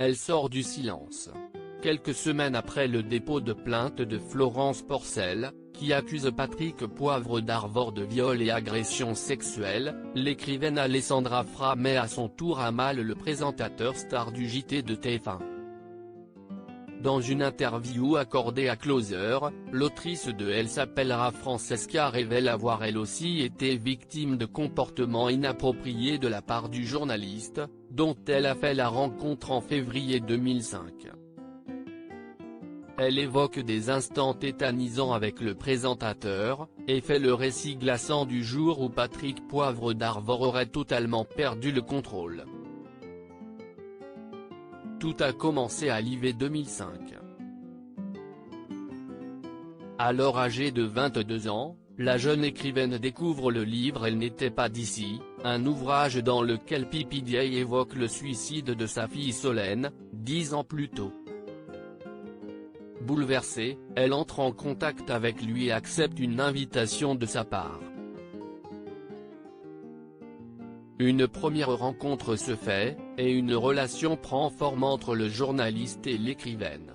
elle sort du silence. Quelques semaines après le dépôt de plainte de Florence Porcel, qui accuse Patrick Poivre d'Arvor de viol et agression sexuelle, l'écrivaine Alessandra Fra met à son tour à mal le présentateur star du JT de TF1. Dans une interview accordée à Closer, l'autrice de Elle s'appellera Francesca révèle avoir elle aussi été victime de comportements inappropriés de la part du journaliste, dont elle a fait la rencontre en février 2005. Elle évoque des instants tétanisants avec le présentateur, et fait le récit glaçant du jour où Patrick Poivre d'Arvor aurait totalement perdu le contrôle. Tout a commencé à l'hiver 2005. Alors âgée de 22 ans, la jeune écrivaine découvre le livre Elle n'était pas d'ici, un ouvrage dans lequel PPDA évoque le suicide de sa fille Solène, 10 ans plus tôt. Bouleversée, elle entre en contact avec lui et accepte une invitation de sa part. Une première rencontre se fait, et une relation prend forme entre le journaliste et l'écrivaine.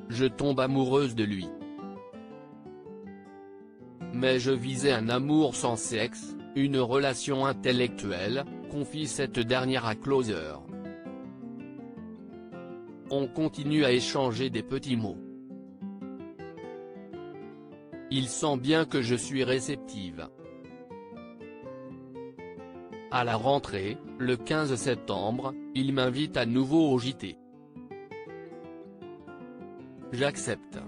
Je tombe amoureuse de lui. Mais je visais un amour sans sexe, une relation intellectuelle, confie cette dernière à Closer. On continue à échanger des petits mots. Il sent bien que je suis réceptive. À la rentrée, le 15 septembre, il m'invite à nouveau au JT. J'accepte.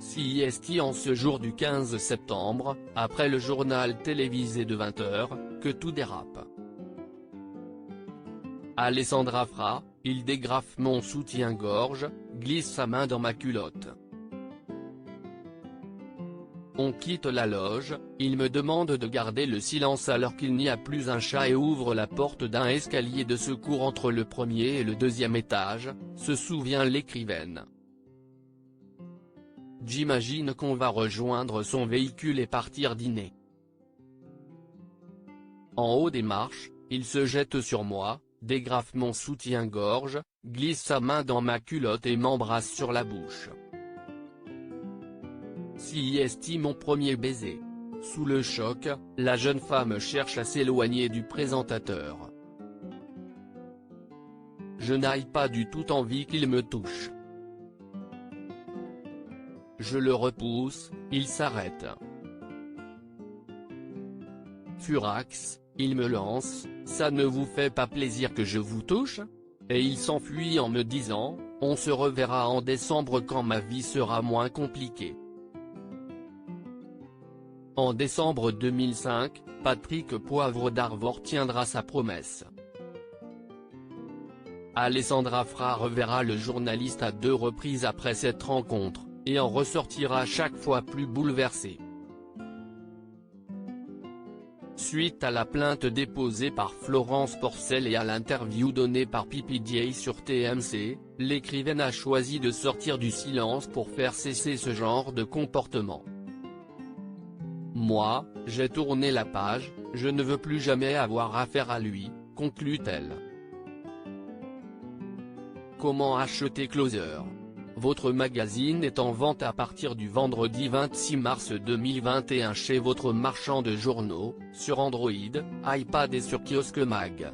CIST en ce jour du 15 septembre, après le journal télévisé de 20h, que tout dérape. Alessandra Fra, il dégrafe mon soutien-gorge, glisse sa main dans ma culotte. On quitte la loge, il me demande de garder le silence alors qu'il n'y a plus un chat et ouvre la porte d'un escalier de secours entre le premier et le deuxième étage, se souvient l'écrivaine. J'imagine qu'on va rejoindre son véhicule et partir dîner. En haut des marches, il se jette sur moi, dégrafe mon soutien-gorge, glisse sa main dans ma culotte et m'embrasse sur la bouche. CIST mon premier baiser. Sous le choc, la jeune femme cherche à s'éloigner du présentateur. Je n'ai pas du tout envie qu'il me touche. Je le repousse, il s'arrête. Furax, il me lance, ça ne vous fait pas plaisir que je vous touche? Et il s'enfuit en me disant, on se reverra en décembre quand ma vie sera moins compliquée. En décembre 2005, Patrick Poivre d'Arvor tiendra sa promesse. Alessandra Fra reverra le journaliste à 2 reprises après cette rencontre, et en ressortira chaque fois plus bouleversée. Suite à la plainte déposée par Florence Porcel et à l'interview donnée par PPDA sur TMC, l'écrivaine a choisi de sortir du silence pour faire cesser ce genre de comportement. Moi, j'ai tourné la page, je ne veux plus jamais avoir affaire à lui, conclut-elle. Comment acheter Closer? Votre magazine est en vente à partir du vendredi 26 mars 2021 chez votre marchand de journaux, sur Android, iPad et sur Kiosque Mag.